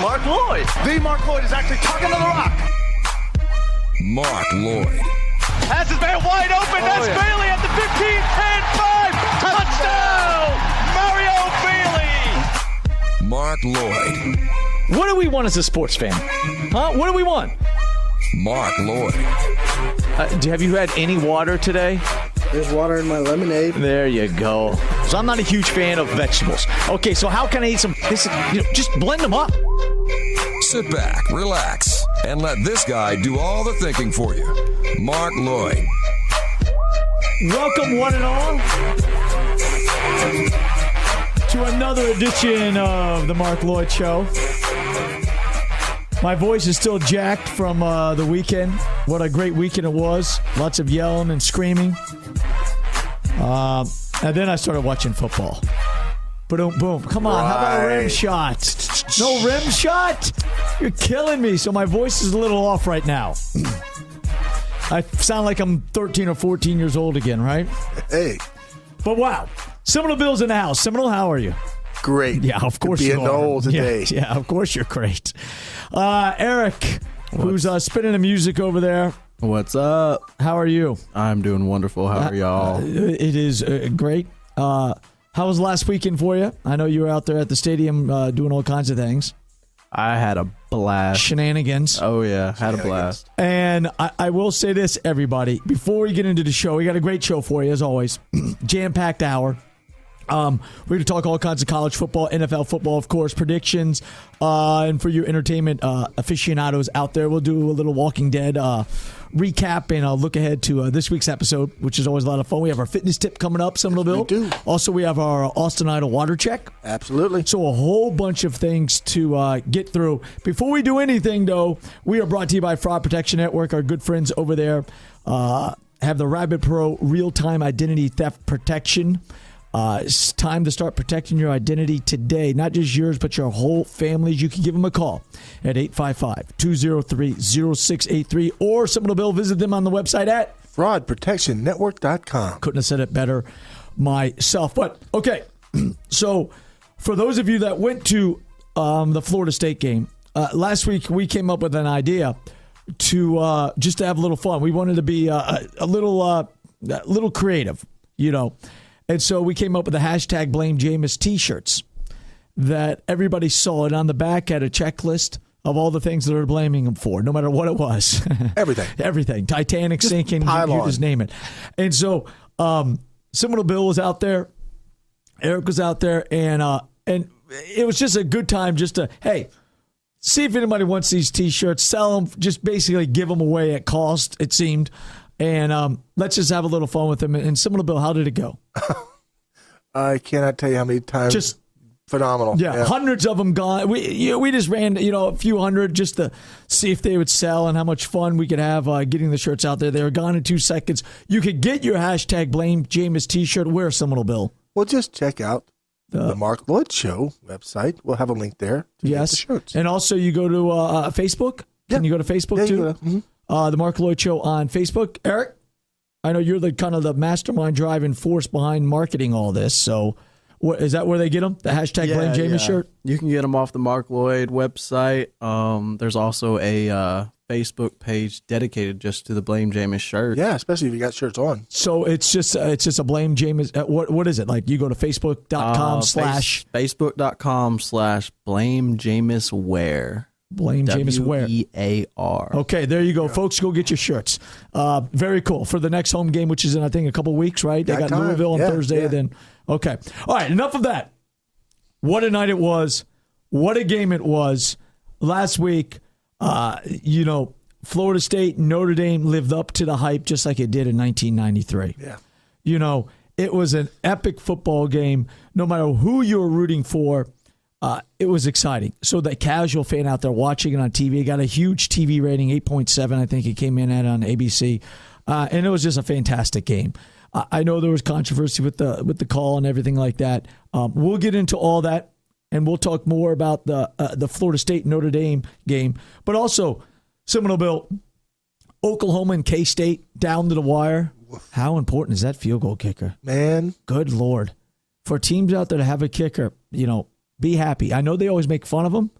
Marc Loyd. The Marc Loyd is actually talking to the rock. Marc Loyd. Has his man wide open. That's Bailey at the 15, 10, 5. Touchdown, Mario Bailey. Marc Loyd. What do we want as a sports fan? Huh? What do we want? Marc Loyd. Have you had any water today? There's water in my lemonade. There you go. So I'm not a huge fan of vegetables. Okay, so how can I eat some? Just blend them up. Sit back, relax, and let this guy do all the thinking for you. Marc Loyd. Welcome, one and all, to another edition of the Marc Loyd Show. My voice is still jacked from the weekend. What a great weekend it was. Lots of yelling and screaming. And then I started watching football. Boom, boom. Come on, How about a rim shot? No rim shot? You're killing me. So my voice is a little off right now. I sound like I'm 13 or 14 years old again, right? Hey. But wow. Seminole Bill's in the house. Seminole, how are you? Great. Yeah, of course you are. Being old today. Yeah, of course you're great. Eric, who's spinning the music over there. What's up? How are you? I'm doing wonderful. How are y'all? It is great. How was last weekend for you? I know you were out there at the stadium doing all kinds of things. I had a blast. Shenanigans. Oh, yeah. Had a blast. And I will say this, everybody. Before we get into the show, we got a great show for you, as always. Jam-packed hour. We're going to talk all kinds of college football, NFL football, of course, predictions. And for your entertainment aficionados out there, we'll do a little Walking Dead recap and look ahead to this week's episode, which is always a lot of fun. We have our fitness tip coming up, Seminole Bill. We do. Also, we have our Austin Idol water check. Absolutely. So a whole bunch of things to get through. Before we do anything, though, we are brought to you by Fraud Protection Network. Our good friends over there have the Rabbit Pro real-time identity theft protection. It's time to start protecting your identity today. Not just yours, but your whole family's. You can give them a call at 855-203-0683 or Seminole Bill. Visit them on the website at fraudprotectionnetwork.com. Couldn't have said it better myself. But, okay, so for those of you that went to the Florida State game, last week we came up with an idea to just to have a little fun. We wanted to be a little creative, you know. And so we came up with the hashtag Blame Jameis t-shirts that everybody saw. And on the back had a checklist of all the things that are blaming him for, no matter what it was. Everything. Everything. Titanic Just sinking, you just name it. And so Seminole Bill was out there. Eric was out there. And it was just a good time just to, hey, see if anybody wants these t-shirts. Sell them. Just basically give them away at cost, it seemed. And let's just have a little fun with them. And Seminole Bill, how did it go? I cannot tell you how many times. Just phenomenal. Yeah, hundreds of them gone. We just ran a few hundred just to see if they would sell and how much fun we could have getting the shirts out there. They were gone in 2 seconds. You could get your hashtag Blame Jameis t-shirt. Where, Seminole Bill? Well, just check out the Marc Loyd Show website. We'll have a link there to get the shirts. And also you go to Facebook. Can you go to Facebook too? The Marc Loyd Show on Facebook. Eric, I know you're the kind of the mastermind driving force behind marketing all this. So is that where they get them? The hashtag Blame Jameis shirt? You can get them off the Marc Loyd website. There's also a Facebook page dedicated just to the Blame Jameis shirt. Yeah, especially if you got shirts on. So it's just a Blame Jameis. What is it? Like you go to facebook.com Facebook.com/Blame Jameis Wear. Blame Jameis Wear. WEAR. Okay, there you go, folks. Go get your shirts. Very cool. For the next home game, which is in, I think, a couple weeks, right? They got Louisville on Thursday. Yeah. Then, okay. All right, enough of that. What a night it was. What a game it was. Last week, Florida State, Notre Dame lived up to the hype just like it did in 1993. Yeah. It was an epic football game. No matter who you were rooting for, it was exciting. So the casual fan out there watching it on TV got a huge TV rating, 8.7. I think it came in at on ABC, and it was just a fantastic game. I know there was controversy with the call and everything like that. We'll get into all that, and we'll talk more about the Florida State Notre Dame game, but also Seminole Bill, Oklahoma and K-State down to the wire. How important is that field goal kicker? Man, good Lord, for teams out there to have a kicker, be happy. I know they always make fun of them.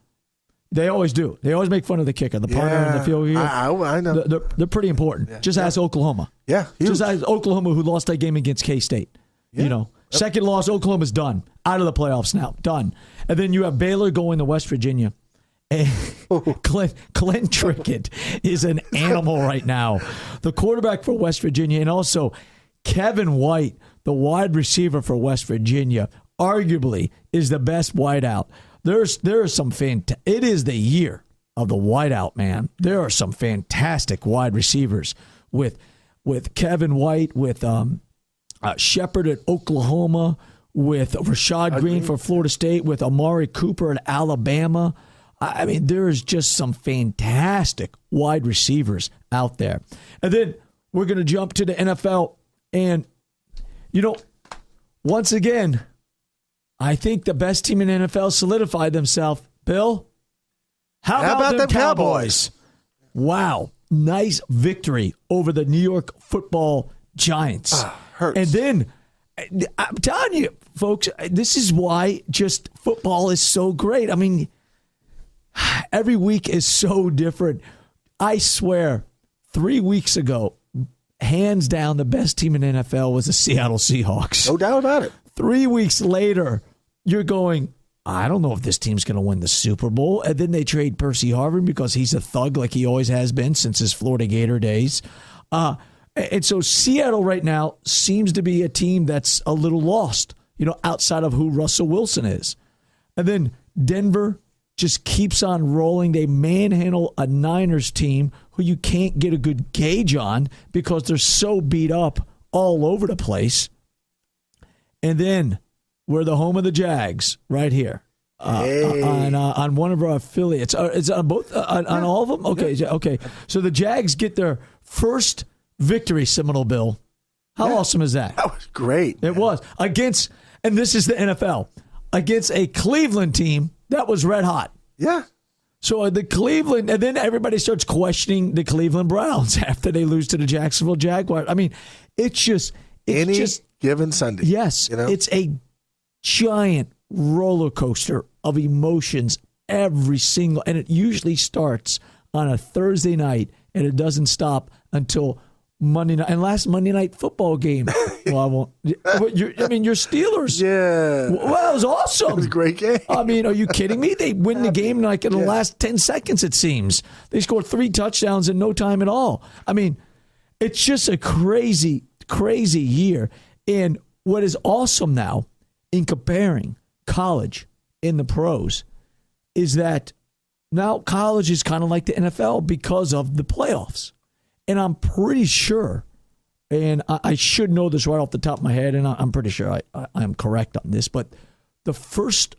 They always do. They always make fun of the kicker, the punter and the field kicker. I know. They're pretty important. Yeah. Just ask Oklahoma. Yeah, huge. Just ask Oklahoma, who lost that game against K-State. Yeah. Second loss, Oklahoma's done. Out of the playoffs now. Done. And then you have Baylor going to West Virginia. And Clint Trickett is an animal right now. The quarterback for West Virginia, and also Kevin White, the wide receiver for West Virginia, arguably is the best wideout. There are some it is the year of the wideout, man. There are some fantastic wide receivers with Kevin White, with Shepard at Oklahoma, with Rashad Green for Florida State, with Amari Cooper at Alabama. I mean, there's just some fantastic wide receivers out there. And then we're going to jump to the NFL. And, once again, I think the best team in the NFL solidified themselves. Bill, how about them Cowboys? Wow. Nice victory over the New York Football Giants. Hurts. And then, I'm telling you, folks, this is why just football is so great. I mean, every week is so different. I swear, 3 weeks ago, hands down, the best team in the NFL was the Seattle Seahawks. No doubt about it. 3 weeks later, you're going, I don't know if this team's going to win the Super Bowl. And then they trade Percy Harvin because he's a thug like he always has been since his Florida Gator days. And so Seattle right now seems to be a team that's a little lost, outside of who Russell Wilson is. And then Denver just keeps on rolling. They manhandle a Niners team who you can't get a good gauge on because they're so beat up all over the place. And then we're the home of the Jags right here on one of our affiliates. It's on both on all of them. Okay. So the Jags get their first victory, Seminole Bill. How awesome is that? That was great. It was against, and this is the NFL, against a Cleveland team that was red hot. Yeah. So the Cleveland, and then everybody starts questioning the Cleveland Browns after they lose to the Jacksonville Jaguars. I mean, it's just given Sunday. Yes, it's a giant roller coaster of emotions every single, and it usually starts on a Thursday night, and it doesn't stop until Monday night. And last Monday night football game. Well, I won't. Your Steelers. Yeah. Well, it was awesome. It was a great game. I mean, are you kidding me? They win the game like in the last 10 seconds, it seems. They scored 3 touchdowns in no time at all. I mean, it's just a crazy, crazy year. And what is awesome now in comparing college and the pros is that now college is kind of like the NFL because of the playoffs. And I'm pretty sure, and I should know this right off the top of my head, and I'm pretty sure I'm correct on this, but the first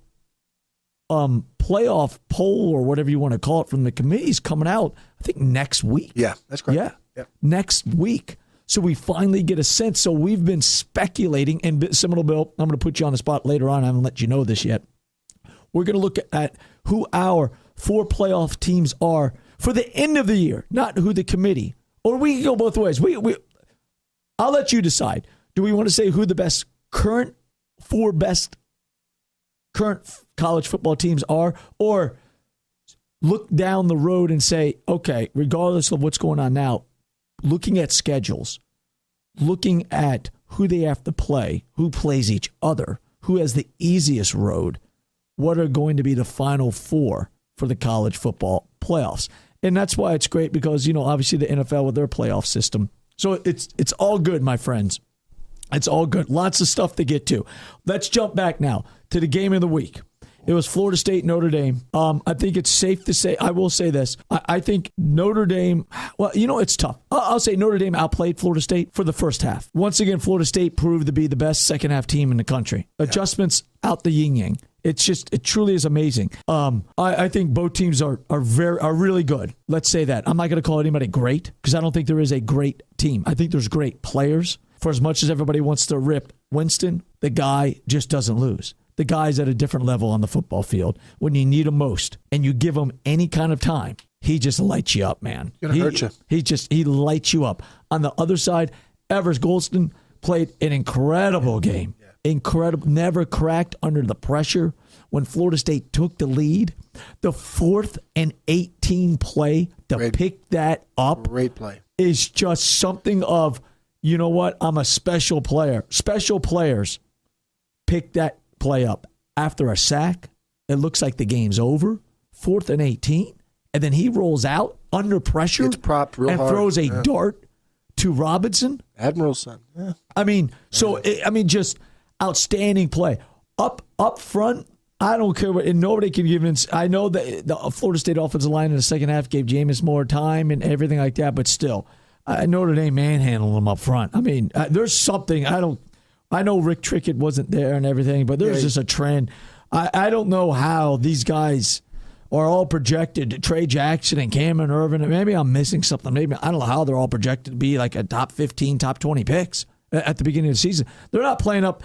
playoff poll or whatever you want to call it from the committee is coming out, I think, next week. Yeah, that's correct. Yeah, next week. So we finally get a sense. So we've been speculating, and Seminole Bill, I'm going to put you on the spot later on. I haven't let you know this yet. We're going to look at who our 4 playoff teams are for the end of the year, not who the committee. Or we can go both ways. I'll let you decide. Do we want to say who the current 4 best current college football teams are, or look down the road and say, okay, regardless of what's going on now, looking at schedules, looking at who they have to play, who plays each other, who has the easiest road, what are going to be the final 4 for the college football playoffs? And that's why it's great because, obviously the NFL with their playoff system. So it's all good, my friends. It's all good. Lots of stuff to get to. Let's jump back now to the game of the week. It was Florida State, Notre Dame. I think it's safe to say, I will say this. I think Notre Dame, well, it's tough. I'll say Notre Dame outplayed Florida State for the first half. Once again, Florida State proved to be the best second half team in the country. Yeah. Adjustments out the yin-yang. It truly is amazing. I think both teams are really good. Let's say that. I'm not going to call anybody great because I don't think there is a great team. I think there's great players. For as much as everybody wants to rip Winston, the guy just doesn't lose. The guy's at a different level on the football field. When you need him most and you give him any kind of time, he just lights you up, man. Gonna hurt you. He lights you up. On the other side, Evers Goldston played an incredible game. incredible, never cracked under the pressure. When Florida State took the lead, the 4th and 18 play to pick that up is just something of, you know what, I'm a special player. Special players pick that play up. After a sack, it looks like the game's over, 4th and 18, and then he rolls out under pressure and throws a dart to Robinson. Admiral's son. Yeah. I mean, just outstanding play. Up front, I don't care what, and nobody can give in. I know that the Florida State offensive line in the second half gave Jameis more time and everything like that, but still, Notre Dame manhandled them up front. I mean, there's something I know Rick Trickett wasn't there and everything, but there's just a trend. I don't know how these guys are all projected. Trey Jackson and Cameron Irvin. Maybe I'm missing something. Maybe I don't know how they're all projected to be like a top 15, top 20 picks at the beginning of the season. They're not playing up.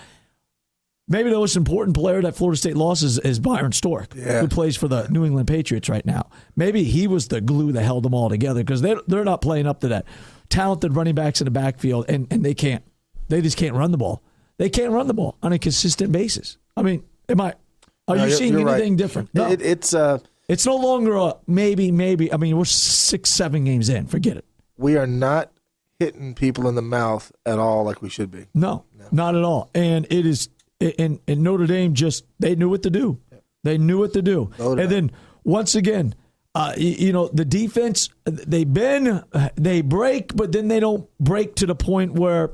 Maybe the most important player that Florida State lost is Byron Stork, who plays for the New England Patriots right now. Maybe he was the glue that held them all together because they're not playing up to that. Talented running backs in the backfield, and they can't. They just can't run the ball. They can't run the ball on a consistent basis. I mean, are you seeing anything different? No. It's no longer a maybe. I mean, we're 6-7 games in. Forget it. We are not hitting people in the mouth at all like we should be. No. Not at all. And it is. And Notre Dame they knew what to do. They knew what to do. And then once again, the defense, they break, but then they don't break to the point where,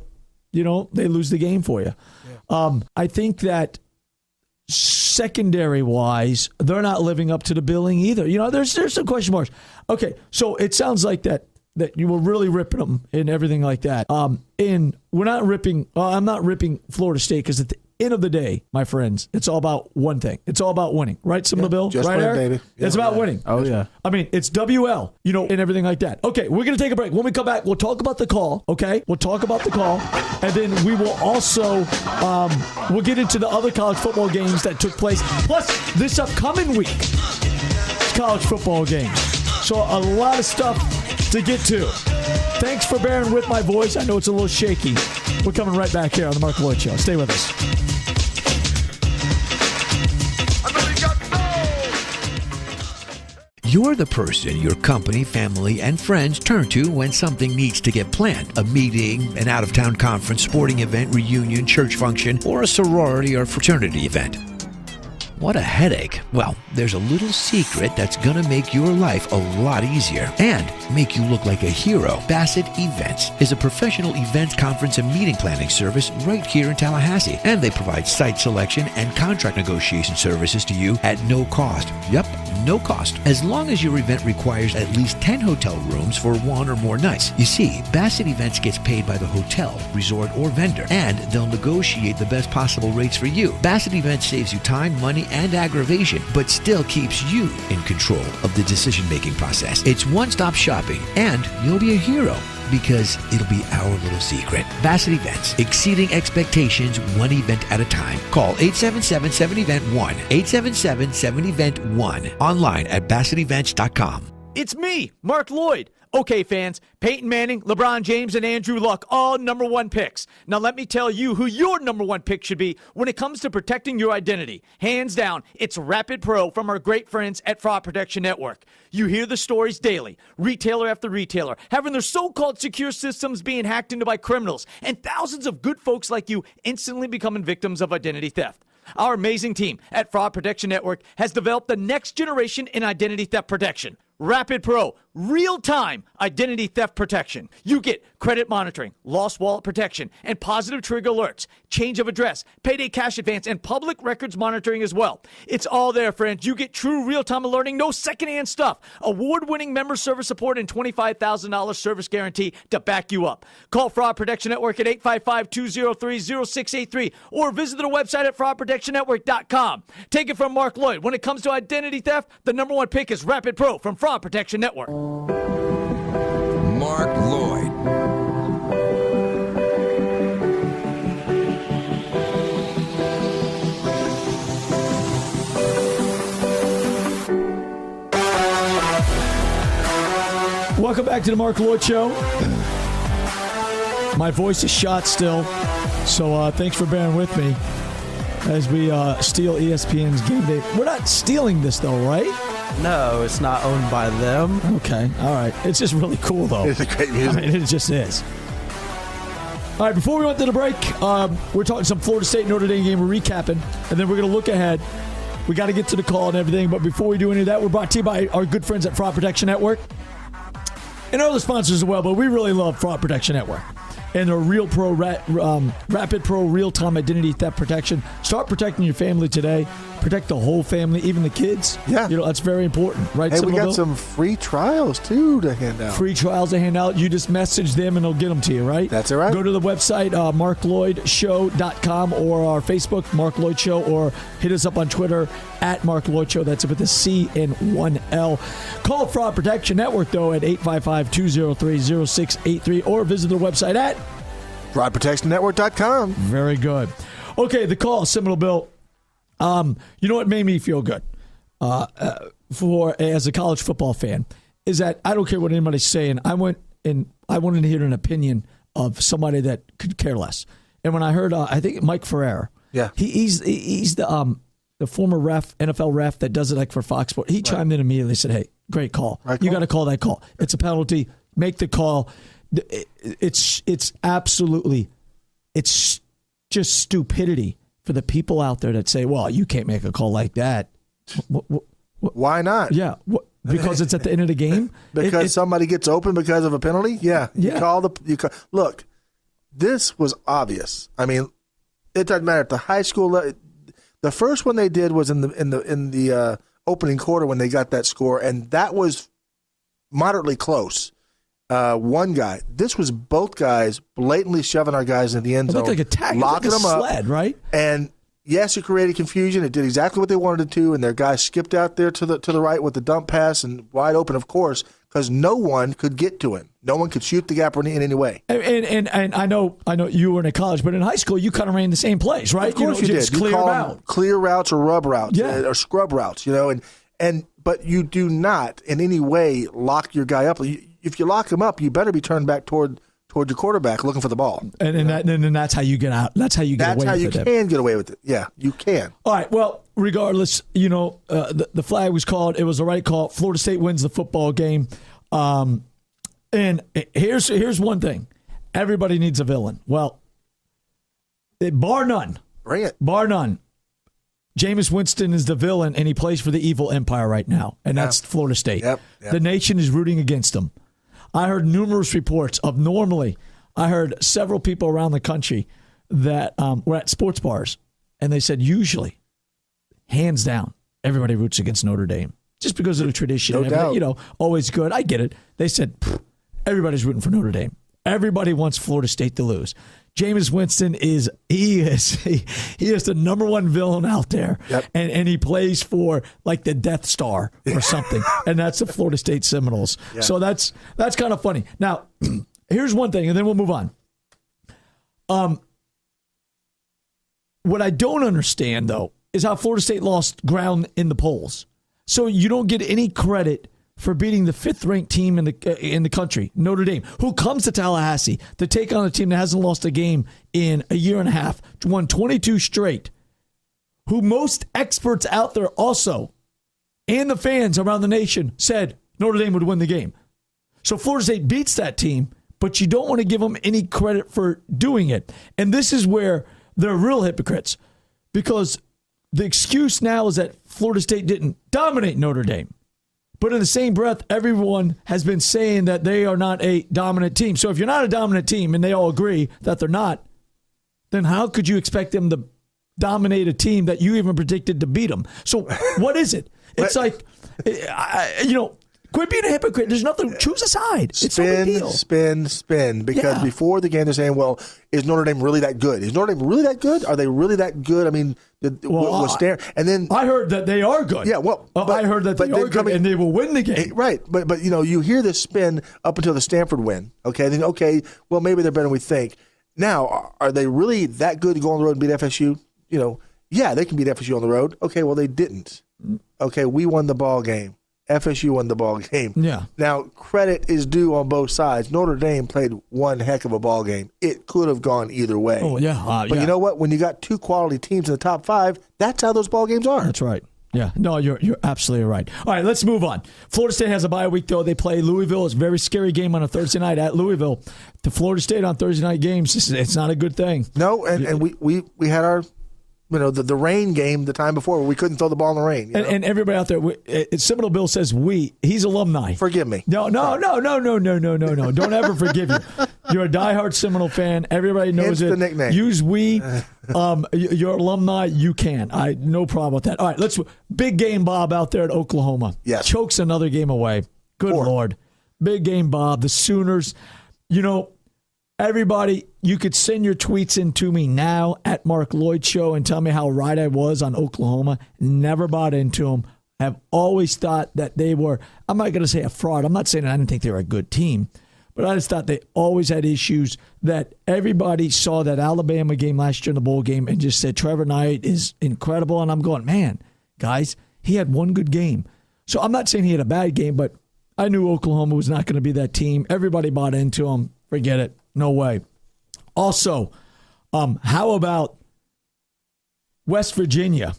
they lose the game for you. Yeah. I think that secondary-wise, they're not living up to the billing either. There's some question marks. Okay, so it sounds like that you were really ripping them and everything like that. And we're not ripping. I'm not ripping Florida State because at the end of the day, my friends, it's all about one thing. It's all about winning, right? Bill, just right, win, Eric? baby. Yeah, it's about winning. Oh yeah. I mean, it's WL, and everything like that. Okay, we're gonna take a break. When we come back, we'll talk about the call. Okay, we'll talk about the call, and then we will also we'll get into the other college football games that took place. Plus, this upcoming week, college football games. So a lot of stuff to get to. Thanks for bearing with my voice. I know it's a little shaky. We're coming right back here on the Marc Loyd Show. Stay with us. You're the person your company, family, and friends turn to when something needs to get planned. A meeting, an out-of-town conference, sporting event, reunion, church function, or a sorority or fraternity event. What a headache. Well, there's a little secret that's gonna make your life a lot easier and make you look like a hero. Bassett Events is a professional events, conference, and meeting planning service right here in Tallahassee. And they provide site selection and contract negotiation services to you at no cost. Yep, no cost. As long as your event requires at least 10 hotel rooms for one or more nights. You see, Bassett Events gets paid by the hotel, resort, or vendor, and they'll negotiate the best possible rates for you. Bassett Events saves you time, money, and aggravation, but still keeps you in control of the decision-making process. It's one-stop shopping, and you'll be a hero because it'll be our little secret. Bassett Events, exceeding expectations one event at a time. Call 877-7-EVENT-1, 877-7-EVENT-1, online at BassettEvents.com. It's me, Marc Loyd. Okay, fans, Peyton Manning, LeBron James, and Andrew Luck, all number one picks. Now let me tell you who your number one pick should be when it comes to protecting your identity. Hands down, it's Rapid Pro from our great friends at Fraud Protection Network. You hear the stories daily, retailer after retailer, having their so-called secure systems being hacked into by criminals, and thousands of good folks like you instantly becoming victims of identity theft. Our amazing team at Fraud Protection Network has developed the next generation in identity theft protection. Rapid Pro, real-time identity theft protection. You get credit monitoring, lost wallet protection, and positive trigger alerts, change of address, payday cash advance, and public records monitoring as well. It's all there, friends. You get true real-time alerting, no secondhand stuff, award-winning member service support, and $25,000 service guarantee to back you up. Call Fraud Protection Network at 855-203-0683 or visit their website at fraudprotectionnetwork.com. Take it from Marc Loyd. When it comes to identity theft, the number one pick is Rapid Pro from Fraud Protection Network. Marc Loyd. Welcome back to the Marc Loyd Show. My voice is shot still. So thanks for bearing with me as we steal ESPN's game day. We're not stealing this, though, right? No, it's not owned by them. Okay, all right. It's just really cool, though. It's a great music. I mean, it just is. All right, before we went to the break, we're talking some Florida State Notre Dame game. We're recapping, and then we're going to look ahead. We got to get to the call and everything, but before we do any of that, we're brought to you by our good friends at Fraud Protection Network and other sponsors as well, but we really love Fraud Protection Network and their Real Pro Rapid Pro real-time identity theft protection. Start protecting your family today. Protect the whole family, even the kids. Yeah. That's very important, right? Hey, we got some free trials, too, to hand out. Free trials to hand out. You just message them, and they'll get them to you, right? That's all right. Go to the website, markloydshow.com, or our Facebook, Marc Loyd Show, or hit us up on Twitter, at Marc Loyd Show. That's with a C and one L. Call Fraud Protection Network, though, at 855-203-0683, or visit their website at fraudprotectionnetwork.com. Very good. Okay, the call, Seminole Bill. You know what made me feel good as a college football fan is that I don't care what anybody's saying. I wanted to hear an opinion of somebody that could care less. And when I heard, I think Mike Ferrer, he's the former ref, NFL ref that does it like for Fox Sports. He chimed in immediately and said, "Hey, great call. You got to call that call. It's a penalty. Make the call." It's absolutely, it's just stupidity for the people out there that say, well, you can't make a call like that. Why not? Yeah. Because it's at the end of the game? Because somebody gets open because of a penalty? Yeah. Look, this was obvious. I mean, it doesn't matter. At the high school level, the first one they did was in the opening quarter when they got that score, and that was moderately close. One guy. This was both guys blatantly shoving our guys in the end zone. It looked like a tag. Locking them sled, up. Right? And yes, it created confusion. It did exactly what they wanted it to, and their guy skipped out there to the right with the dump pass and wide open, of course, because no one could get to him. No one could shoot the gap in any way. And I know you were in college, but in high school you kind of ran the same plays, right? Of course you did. Just clear out. Clear routes or rub routes or scrub routes, but you do not in any way lock your guy up. If you lock him up, you better be turned back toward your quarterback looking for the ball. And that's how you get out. That's how you get away with it. That's how you can get away with it. Yeah, you can. All right, well, regardless, the flag was called. It was the right call. Florida State wins the football game. And here's one thing. Everybody needs a villain. Well, bar none. Bring it. Bar none. Jameis Winston is the villain, and he plays for the evil empire right now, and that's Florida State. Yep. The nation is rooting against him. I heard numerous reports of I heard several people around the country that were at sports bars, and they said usually, hands down, everybody roots against Notre Dame just because of the tradition. No doubt. Always good. I get it. They said everybody's rooting for Notre Dame. Everybody wants Florida State to lose. Jameis Winston is the number one villain out there, and he plays for like the Death Star or something, and that's the Florida State Seminoles. Yeah. So that's kind of funny. Now, here's one thing, and then we'll move on. What I don't understand though is how Florida State lost ground in the polls. So you don't get any credit for beating the fifth-ranked team in the country, Notre Dame, who comes to Tallahassee to take on a team that hasn't lost a game in a year and a half, won 22 straight, who most experts out there also, and the fans around the nation, said Notre Dame would win the game. So Florida State beats that team, but you don't want to give them any credit for doing it. And this is where they're real hypocrites, because the excuse now is that Florida State didn't dominate Notre Dame. But in the same breath, everyone has been saying that they are not a dominant team. So if you're not a dominant team, and they all agree that they're not, then how could you expect them to dominate a team that you even predicted to beat them? So what is it? It's quit being a hypocrite. There's nothing. Choose a side. It's no big deal. Spin. Because before the game, they're saying, well, is Notre Dame really that good? Is Notre Dame really that good? Are they really that good? I mean, and then I heard that they are good. Yeah, I heard that they are good, and they will win the game. Right, but you hear this spin up until the Stanford win. Okay, then well, maybe they're better than we think. Now, are they really that good to go on the road and beat FSU? Yeah, they can beat FSU on the road. Okay, well, they didn't. Okay, we won the ball game. FSU won the ball game. Yeah. Now, credit is due on both sides. Notre Dame played one heck of a ball game. It could have gone either way. Oh, yeah. But you know what? When you got two quality teams in the top five, that's how those ball games are. That's right. Yeah. No, you're absolutely right. All right, let's move on. Florida State has a bye week, though. They play Louisville. It's a very scary game on a Thursday night at Louisville. The Florida State on Thursday night games, it's not a good thing. No, and we had our the rain game the time before where we couldn't throw the ball in the rain. And everybody out there, Seminole Bill says he's alumni. Forgive me. No. Don't ever forgive you. You're a diehard Seminole fan. Everybody knows Hence it. the nickname. Use we. You're alumni. You can. No problem with that. All right, big game Bob out there at Oklahoma. Yes. Chokes another game away. Good Lord. Big game Bob. The Sooners. Everybody, you could send your tweets in to me now at Marc Loyd Show and tell me how right I was on Oklahoma. Never bought into them. Have always thought that they were, I'm not going to say a fraud. I'm not saying I didn't think they were a good team, but I just thought they always had issues that everybody saw that Alabama game last year in the bowl game and just said Trevor Knight is incredible. And I'm going, man, guys, he had one good game. So I'm not saying he had a bad game, but I knew Oklahoma was not going to be that team. Everybody bought into him. Forget it. No way. Also, how about West Virginia?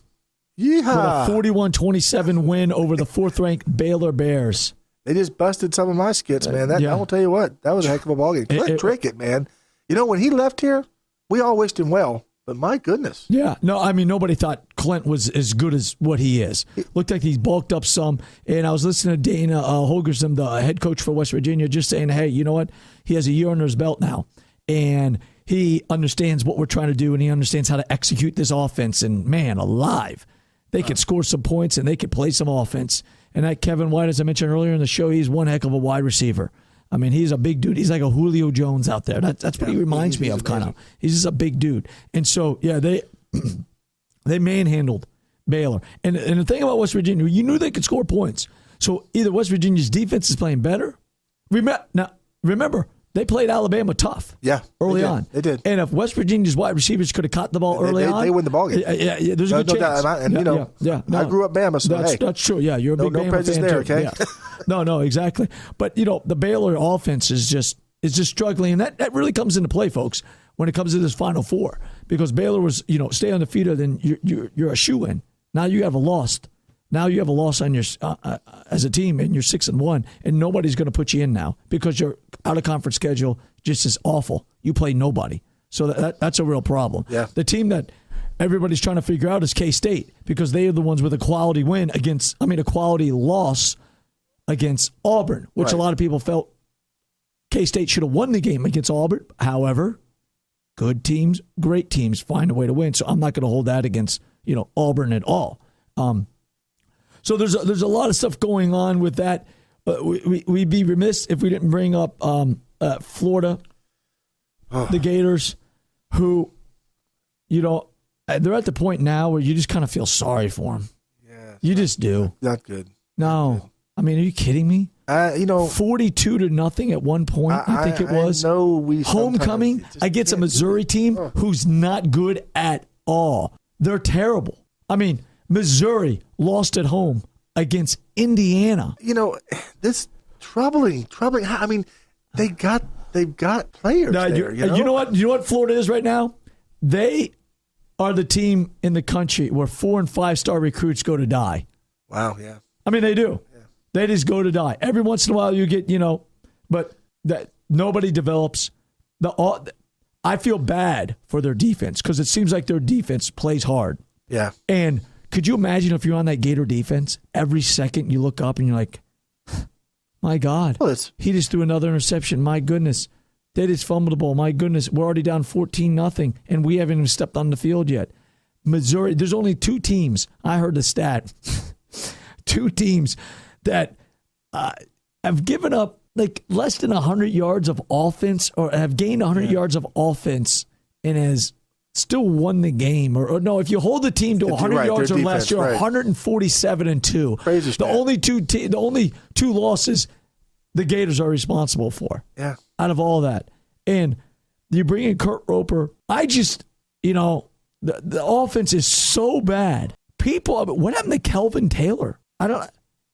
Yeehaw. With a 41-27 win over the fourth-ranked Baylor Bears. They just busted some of my skits, man. I will tell you what, that was a heck of a ballgame. Clint Trickett, man. When he left here, we all wished him well, but my goodness. Yeah. No, I mean, nobody thought Clint was as good as what he is. Looked like he's bulked up some, and I was listening to Dana Holgorsen, the head coach for West Virginia, just saying, hey, you know what? He has a year under his belt now, and he understands what we're trying to do, and he understands how to execute this offense, and man, alive. They could score some points, and they could play some offense. And that Kevin White, as I mentioned earlier in the show, he's one heck of a wide receiver. I mean, he's a big dude. He's like a Julio Jones out there. That's what he reminds me of, kind of. He's just a big dude. And so, yeah, they manhandled Baylor. And the thing about West Virginia, you knew they could score points. So either West Virginia's defense is playing better. Remember, they played Alabama tough early on. They did. And if West Virginia's wide receivers could have caught the ball early on, they win the ball game. Yeah, there's a good chance. I grew up Bama, so that's true. Yeah, you're a big Bama fan there, too. okay? Yeah. No, exactly. But the Baylor offense is just struggling, and that really comes into play, folks, when it comes to this Final Four, because Baylor was stay undefeated, then you're a shoo-in. Now you have a loss. Now you have a loss on your as a team, and you're 6-1, and nobody's going to put you in now because your out of conference schedule just is awful. You play nobody, so that's a real problem. Yeah. The team that everybody's trying to figure out is K-State, because they are the ones with a quality a quality loss against Auburn, which a lot of people felt K-State should have won the game against Auburn. However, good teams, great teams find a way to win. So I'm not going to hold that against Auburn at all. So there's a lot of stuff going on with that. We'd be remiss if we didn't bring up Florida, the Gators, who, they're at the point now where you just kind of feel sorry for them. Yeah, you just do. Not good. No. I mean, are you kidding me? 42-0 at one point, I think it was. Homecoming against a Missouri team who's not good at all. They're terrible. I mean, Missouri lost at home against Indiana. This troubling. I mean, they've got players there. You know what Florida is right now? They are the team in the country where 4- and 5-star recruits go to die. Wow, yeah. I mean, they do. Yeah. They just go to die. Every once in a while you get, but that nobody develops. I feel bad for their defense because it seems like their defense plays hard. Yeah. And could you imagine if you're on that Gator defense, every second you look up and you're like, my God, he just threw another interception. My goodness. They just fumbled the ball. My goodness. We're already down 14-0, and we haven't even stepped on the field yet. Missouri, there's only 2 teams. I heard the stat. 2 teams that have given up like less than 100 yards of offense, or have gained 100 yards of offense and has still won the game. Or no, if you hold the team to 100 yards or less, you're 147-2. Crazy stat. The only two losses the Gators are responsible for. Yeah. Out of all that. And you bring in Kurt Roper. I just, the offense is so bad. What happened to Kelvin Taylor?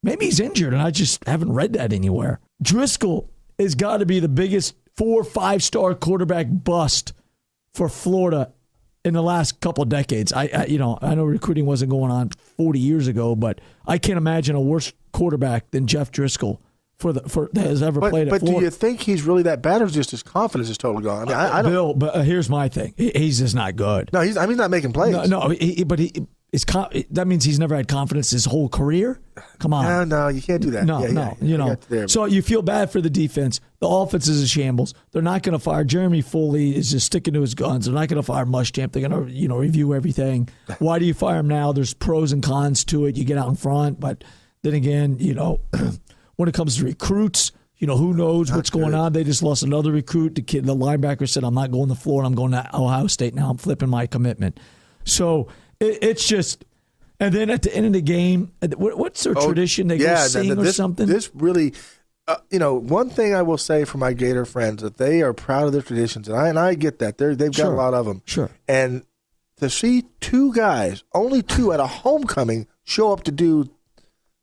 Maybe he's injured, and I just haven't read that anywhere. Driscoll has got to be the biggest 4 or 5-star quarterback bust for Florida in the last couple of decades. I know recruiting wasn't going on 40 years ago, but I can't imagine a worse quarterback than Jeff Driscoll that has ever played at Florida. But do you think he's really that bad, or just his confidence is totally gone? I don't. Bill, but here's my thing: he's just not good. No, he's not making plays. That means he's never had confidence his whole career. Come on, no, you can't do that. So you feel bad for the defense. The offense is a shambles. They're not going to fire Jeremy Foley. Is just sticking to his guns. They're not going to fire Muschamp. They're going to review everything. Why do you fire him now? There's pros and cons to it. You get out in front, but then again, when it comes to recruits, who knows what's going on? They just lost another recruit. The linebacker said, "I'm not going to Florida. I'm going to Ohio State now. I'm flipping my commitment." So it's just, and then at the end of the game, what's their tradition? They go sing or something? This really, one thing I will say for my Gator friends, that they are proud of their traditions, and I get that. They've got a lot of them. Sure. And to see only two at a homecoming show up to do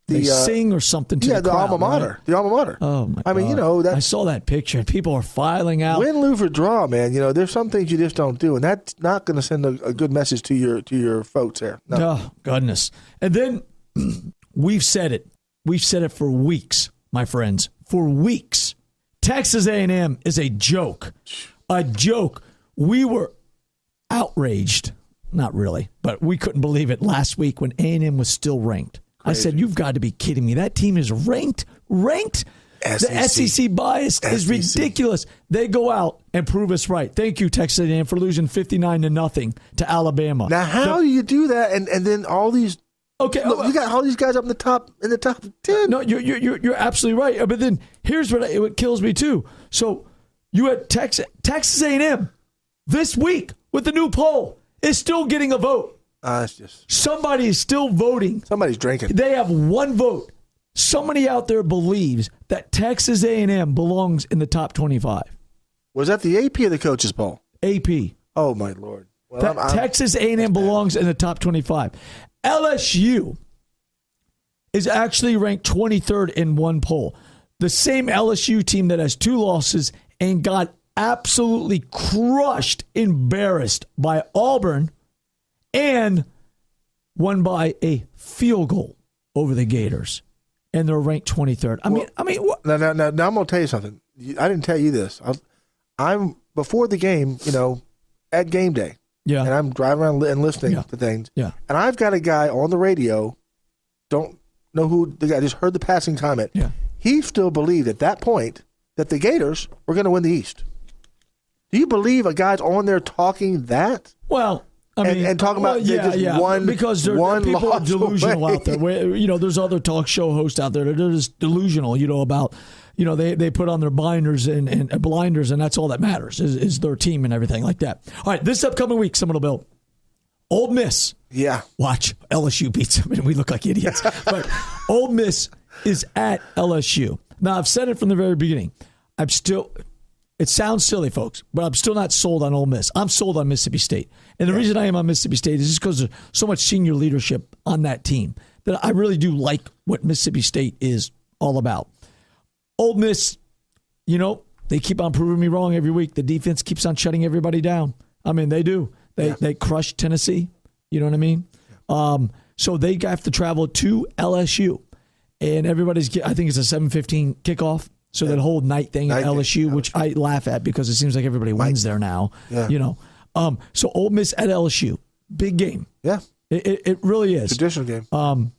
they sing or something to the crowd, alma mater. Right? The alma mater. Oh, my God. I mean, I saw that picture, and people are filing out. Win, lose, or draw, man. There's some things you just don't do, and that's not going to send a good message to your folks there. No. Oh, goodness. And then we've said it. We've said it for weeks, my friends. For weeks. Texas A&M is a joke. A joke. We were outraged. Not really, but we couldn't believe it last week when A&M was still ranked. Crazy. I said, you've got to be kidding me. That team is ranked. SEC. The SEC bias is ridiculous. They go out and prove us right. Thank you, Texas A&M, for losing 59-0 to Alabama. Now, how do you do that? And then all these. Okay, look, you got all these guys up in the top 10. No, you're absolutely right. But then here's what kills me too. So you had Texas A&M this week with the new poll is still getting a vote. It's just somebody is still voting. Somebody's drinking. They have one vote. Somebody out there believes that Texas A&M belongs in the top 25. Was that the AP or the coaches poll? AP. Oh my Lord! Well, Texas A&M belongs in the top 25. LSU is actually ranked 23rd in one poll. The same LSU team that has 2 losses and got absolutely crushed, embarrassed by Auburn, and won by a field goal over the Gators, and they're ranked 23rd. I mean, what? Now, I'm going to tell you something. I didn't tell you this. I'm before the game, at game day. Yeah. And I'm driving around and listening to things. Yeah. And I've got a guy on the radio, don't know who the guy, just heard the passing comment. Yeah. He still believed at that point that the Gators were going to win the East. Do you believe a guy's on there talking that? Well, I mean, and talking about one because people are delusional away. out there. There's other talk show hosts out there that are just delusional. About they put on their blinders and blinders, and that's all that matters is their team and everything like that. All right, this upcoming week, Seminole Bill, Ole Miss. Yeah, watch LSU beats them, and we look like idiots. But Ole Miss is at LSU. Now I've said it from the very beginning. It sounds silly, folks, but I'm still not sold on Ole Miss. I'm sold on Mississippi State. And the reason I am on Mississippi State is just because there's so much senior leadership on that team that I really do like what Mississippi State is all about. Ole Miss, they keep on proving me wrong every week. The defense keeps on shutting everybody down. I mean, they do. They crushed Tennessee. You know what I mean? So they have to travel to LSU. And I think it's a 7:15 kickoff. So that whole night thing at LSU, which I laugh at because it seems like everybody wins there now. Yeah. So Ole Miss at LSU, big game. Yeah, it really is traditional game. And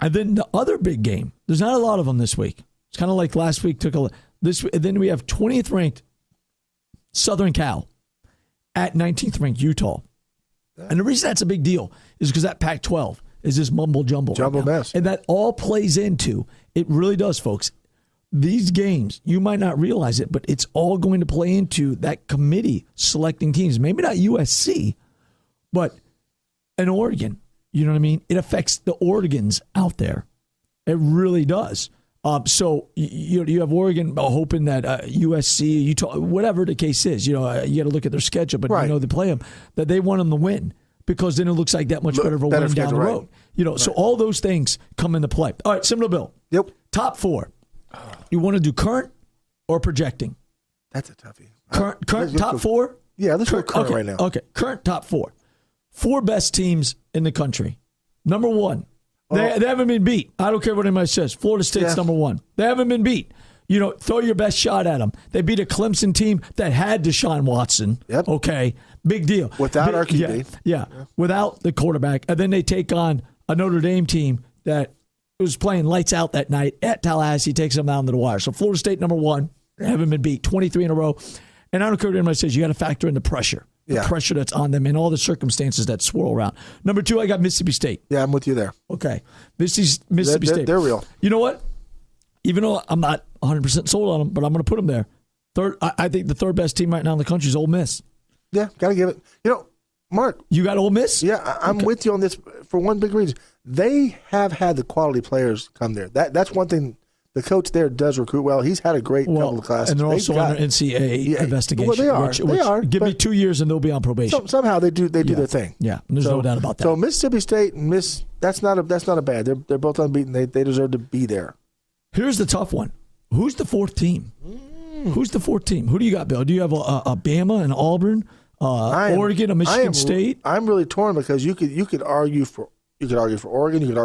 then the other big game. There's not a lot of them this week. It's kind of like last week and then we have 20th ranked Southern Cal at 19th ranked Utah. Yeah. And the reason that's a big deal is because that Pac-12 is this mumble jumble mess, and that all plays into it. Really does, folks. These games, you might not realize it, but it's all going to play into that committee selecting teams. Maybe not USC, but an Oregon. You know what I mean? It affects the Oregons out there. It really does. So you have Oregon hoping that USC, Utah, whatever the case is, you got to look at their schedule, but they play them, that they want them to win. because then it looks like that much better of a win down the road. So all those things come into play. All right, Seminole Bill. Yep. Top 4. You want to do current or projecting? That's a toughie. Current top 4? Yeah, let's go current right now. Okay, current top 4. 4 best teams in the country. Number 1. They haven't been beat. I don't care what anybody says. Florida State's number 1. They haven't been beat. Throw your best shot at them. They beat a Clemson team that had Deshaun Watson. Yep. Okay, big deal. Without our QB. Yeah, without the quarterback. And then they take on a Notre Dame team that was playing lights out that night at Tallahassee, takes them down to the wire. So Florida State, number 1. They haven't been beat. 23 in a row. And I don't care what anybody says. You got to factor in the pressure. The pressure that's on them and all the circumstances that swirl around. Number 2, I got Mississippi State. Yeah, I'm with you there. Okay. Mississippi State. They're real. You know what? Even though I'm not 100% sold on them, but I'm going to put them there. Third, I think the third best team right now in the country is Ole Miss. Yeah, got to give it. Mark. You got Ole Miss? Yeah, I'm with you on this for one big reason. They have had the quality players come there. That's one thing. The coach there does recruit well. He's had a great couple of classes. And they're also under NCAA investigation. Well, they are. Give me 2 years and they'll be on probation. Somehow they do their thing. Yeah, there's no doubt about that. So Mississippi State and that's not a bad. They're both unbeaten. They deserve to be there. Here's the tough one. Who's the 4th team? Who's the 4th team? Who do you got, Bill? Do you have a Bama and Auburn, Oregon, a Michigan State? I'm really torn because you could argue for Oregon. You could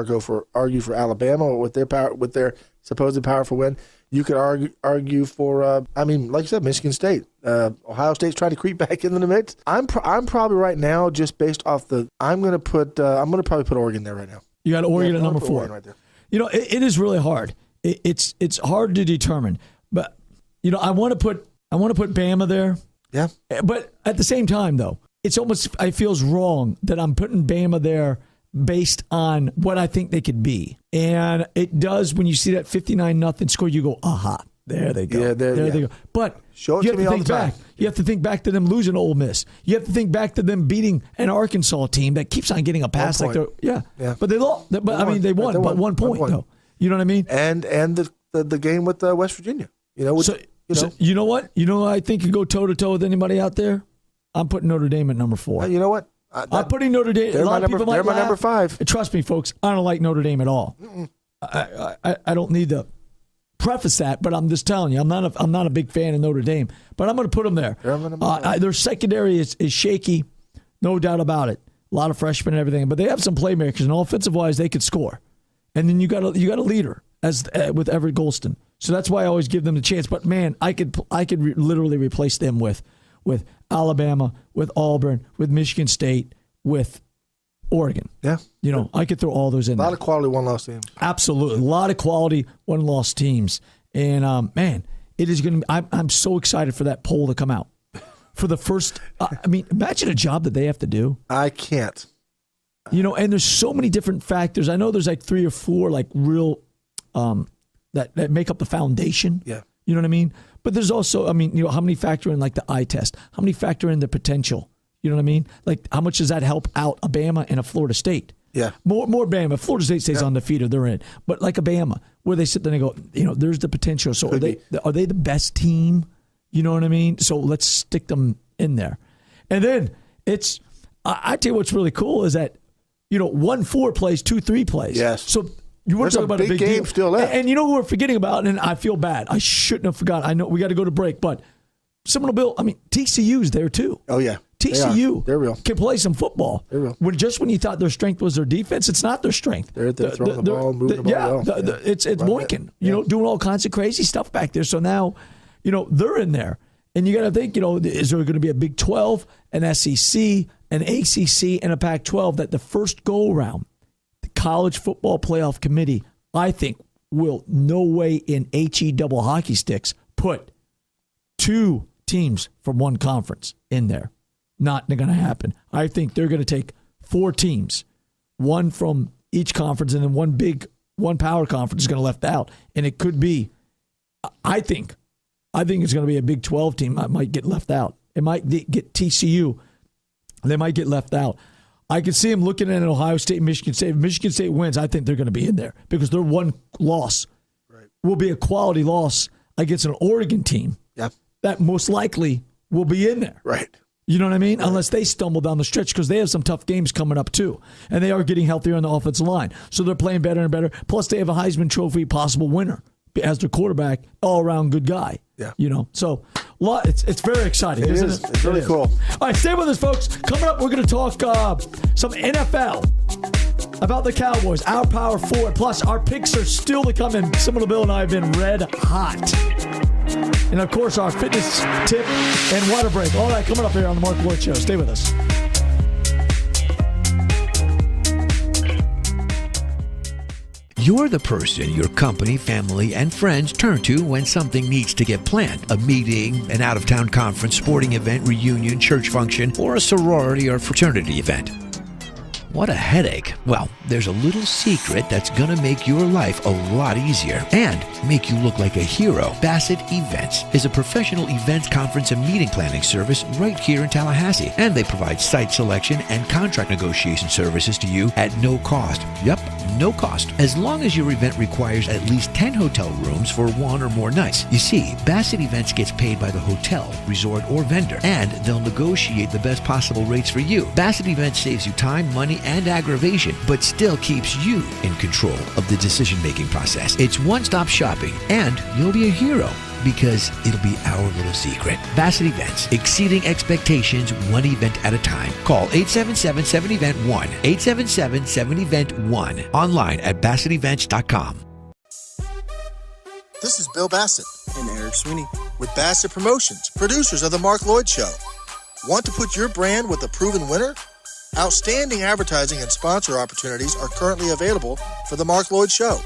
argue for Alabama with their supposed powerful win. You could argue for like you said, Michigan State. Ohio State's trying to creep back into the mix. I'm probably right now just based off I'm going to probably put Oregon there right now. You got Oregon at number 4 right there. It is really hard. It's hard to determine, but I want to put Bama there. Yeah. But at the same time, though, it feels wrong that I'm putting Bama there based on what I think they could be. And it does when you see that 59-0 score, you go, aha, there they go. Yeah, there they go. But you have to think back. You have to think back to them losing Ole Miss. You have to think back to them beating an Arkansas team that keeps on getting a pass like they're But they lost. But they won. But 1 point though. You know what I mean? And the game with West Virginia. So you know what? I think you go toe to toe with anybody out there. I'm putting Notre Dame at number 4. You know what? I'm putting Notre Dame. They're my number 5. Trust me, folks. I don't like Notre Dame at all. I don't need to preface that, but I'm just telling you, I'm not a big fan of Notre Dame. But I'm going to put them there. Their secondary is shaky, no doubt about it. A lot of freshmen and everything, but they have some playmakers, and offensive wise, they could score. And then you got a leader with Everett Golston. So that's why I always give them the chance. But man, I could literally replace them with Alabama, with Auburn, with Michigan State, with Oregon. Yeah. I could throw all those in there. A lot of quality one-loss teams. Absolutely. A lot of quality one-loss teams. And, man, it is going to be – I'm so excited for that poll to come out. For the first imagine a job that they have to do. I can't. And there's so many different factors. I know there's like 3 or 4 like real that make up the foundation. Yeah. You know what I mean? But there's also, how many factor in like the eye test? How many factor in the potential? You know what I mean? Like how much does that help out a Bama and a Florida State? Yeah. More Bama. Florida State stays undefeated, they're in. But like a Bama, where they sit there and they go, there's the potential. So are they the best team? You know what I mean? So let's stick them in there. And then I tell you what's really cool is that 1-4 plays, 2-3 plays. Yes. So you want to talk about a big game deal. Still left. And you know who we're forgetting about, and I feel bad. I shouldn't have forgot. I know we got to go to break, but Seminole Bill, TCU's there too. Oh, yeah. TCU They're real. Can play some football. They're real. When you thought their strength was their defense, it's not their strength. They're throwing the ball, moving the ball well. It's Boykin, doing all kinds of crazy stuff back there. So now, they're in there. And you got to think, is there going to be a Big 12, an SEC, an ACC, and a Pac-12 that the first go-around, the College Football Playoff Committee, I think, will no way in HE double hockey sticks put 2 teams from one conference in there. Not going to happen. I think they're going to take 4 teams, 1 from each conference, and then one power conference is going to left out. And it could be, I think it's going to be a Big 12 team that might get left out. It might get TCU. They might get left out. I can see them looking at an Ohio State, Michigan State. If Michigan State wins, I think they're going to be in there because their one loss will be a quality loss against an Oregon team that most likely will be in there. Right. You know what I mean? Unless they stumble down the stretch, because they have some tough games coming up too. And they are getting healthier on the offensive line. So they're playing better and better. Plus they have a Heisman Trophy possible winner as their quarterback, all-around good guy. Yeah. So it's very exciting, isn't it? It's really cool. All right, stay with us, folks. Coming up, we're going to talk some NFL about the Cowboys, our power forward. Plus, our picks are still to come in. Similar Bill and I have been red hot. And, of course, our fitness tip and water break. All that coming up here on the Marc Loyd Show. Stay with us. You're the person your company, family, and friends turn to when something needs to get planned. A meeting, an out-of-town conference, sporting event, reunion, church function, or a sorority or fraternity event. What a headache. Well, there's a little secret that's gonna make your life a lot easier and make you look like a hero. Bassett Events is a professional events, conference, and meeting planning service right here in Tallahassee. And they provide site selection and contract negotiation services to you at no cost. Yep, no cost. As long as your event requires at least 10 hotel rooms for one or more nights. You see, Bassett Events gets paid by the hotel, resort, or vendor, and they'll negotiate the best possible rates for you. Bassett Events saves you time, money, and aggravation, but still keeps you in control of the decision-making process. It's one-stop shopping, and you'll be a hero because it'll be our little secret. Bassett Events, exceeding expectations one event at a time. Call 877-7-EVENT-1, 877-7-EVENT-1, online at BassettEvents.com. This is Bill Bassett And Eric Sweeney. with Bassett Promotions, producers of The Marc Loyd Show. Want to put your brand with a proven winner? Outstanding advertising and sponsor opportunities are currently available for The Marc Loyd Show.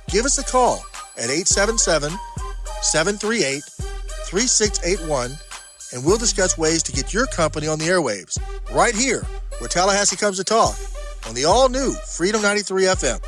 Give us a call at 877-738-3681, and we'll discuss ways to get your company on the airwaves, right here, where Tallahassee comes to talk, on the all-new Freedom 93 FM.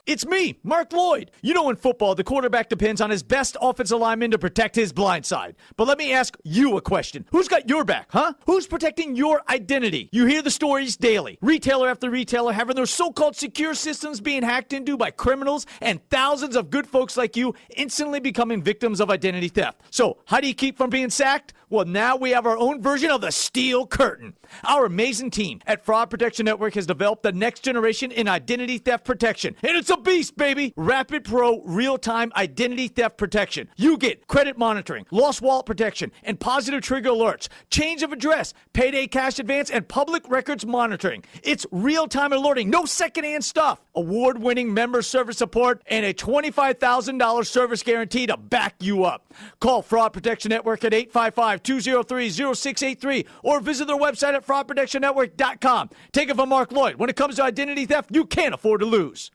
It's me, Marc Loyd. You know, in football, the quarterback depends on his best offensive lineman to protect his blind side. But let me ask you a question. Who's got your back, huh? Who's protecting your identity? You hear the stories daily. Retailer after retailer having their so-called secure systems being hacked into by criminals, and thousands of good folks like you instantly becoming victims of identity theft. So, how do you keep from being sacked? Well, now we have our own version of the Steel Curtain. Our amazing team at Fraud Protection Network has developed the next generation in identity theft protection. And it's a beast, baby! Rapid Pro real-time identity theft protection. You get credit monitoring, lost wallet protection, and positive trigger alerts, change of address, payday cash advance, and public records monitoring. It's real-time alerting, no secondhand stuff. Award-winning member service support, and a $25,000 service guarantee to back you up. Call Fraud Protection Network at 855-203-0683 or visit their website at fraudprotectionnetwork.com. Take it from Marc Loyd. When it comes to identity theft, you can't afford to lose.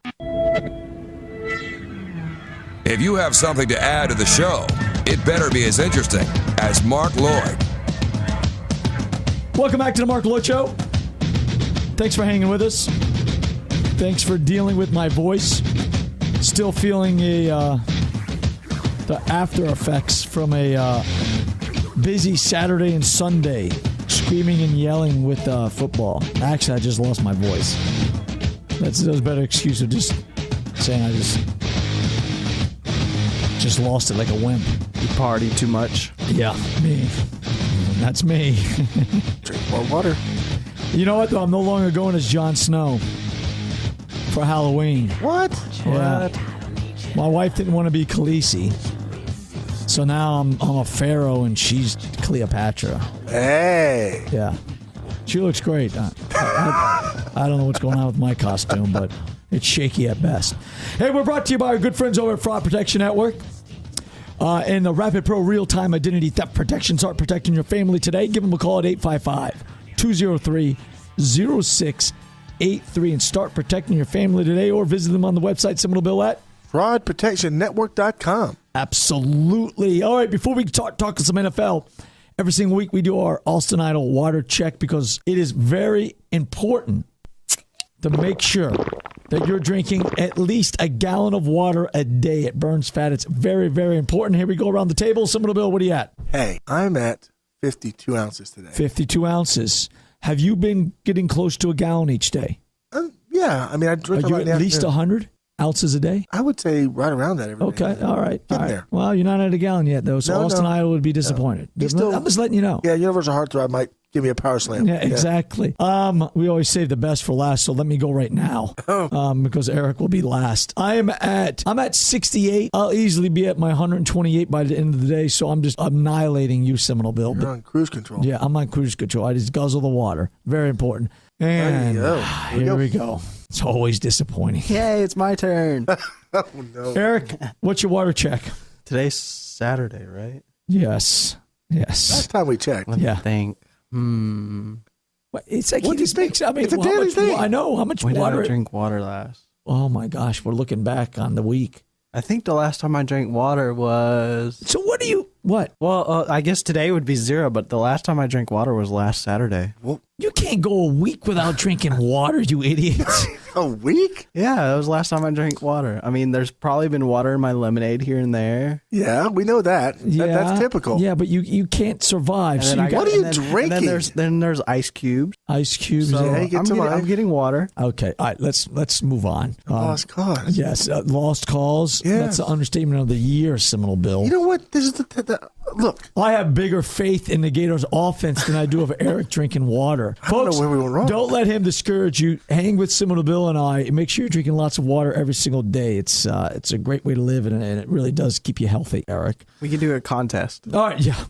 If you have something to add to the show, it better be as interesting as Marc Loyd. Welcome back to the Marc Loyd Show. Thanks for hanging with us. Thanks for dealing with my voice. Still feeling the after effects from a busy Saturday and Sunday, screaming and yelling with football. Actually, I just lost my voice. That's a better excuse of just saying I just lost it like a wimp. You party too much. Yeah, me. That's me. Drink more water. You know what, though? I'm no longer going as Jon Snow for Halloween. What? Yeah. My wife didn't want to be Khaleesi, so now I'm a pharaoh and she's Cleopatra. Hey. Yeah. She looks great. I don't know what's going on with my costume, but it's shaky at best. Hey, we're brought to you by our good friends over at Fraud Protection Network. And the Rapid Pro real-time identity theft protection. Start protecting your family today. Give them a call at 855-203-0683 and start protecting your family today, or visit them on the website, similar bill at fraudprotectionnetwork.com. Absolutely. All right, before we talk some NFL, every single week we do our Alston Idol water check because it is very important to make sure that you're drinking at least a gallon of water a day. It burns fat. It's very, very important. Here we go around the table. Similar bill, what are you at? Hey, I'm at 52 ounces today. 52 ounces. Have you been getting close to a gallon each day? Yeah. I mean, I drink Are you at least 100? ounces a day? I would say right around that every day. Okay, all right. Getting there. Well, you're not at a gallon yet, though, so Austin Idol would be disappointed. I'm just letting you know. Yeah, Universal Heartthrob might give me a power slam. Yeah, exactly. We always save the best for last, so let me go right now because Eric will be last. I'm at 68. I'll easily be at my 128 by the end of the day, so I'm just annihilating you, Seminole Bill. You're on cruise control. Yeah, I'm on cruise control. I just guzzle the water. Very important. And here we go. It's always disappointing. Yay, it's my turn. Oh, no. Eric, what's your water check? Today's Saturday, right? Yes. Last time we checked. Let me think. It's like What he do you just think? makes. I mean, It's a daily thing. I know how much When did water. I drink water last? Oh my gosh, we're looking back on the week. I think the last time I drank water was... So what do you? What? Well, I guess today would be 0, but the last time I drank water was last Saturday. You can't go a week without drinking water, you idiots. A week? Yeah, that was the last time I drank water. I mean, there's probably been water in my lemonade here and there. Yeah, we know that. That's typical. Yeah, but you can't survive. So you What are you drinking? And then there's ice cubes. ice cubes. So Yeah, you get some I'm ice. getting water. Okay, all right. Let's move on. Lost cause. Yes, lost calls. Yes. That's the understatement of the year, Seminole Bill. You know what? This is the look. I have bigger faith in the Gators' offense than I do of Eric drinking water. I don't know Folks, where we went wrong. don't let him discourage you. Hang with Seminole Bill and I. Make sure you're drinking lots of water every single day. It's a great way to live, and it really does keep you healthy, Eric. We can do a contest. All right, yeah.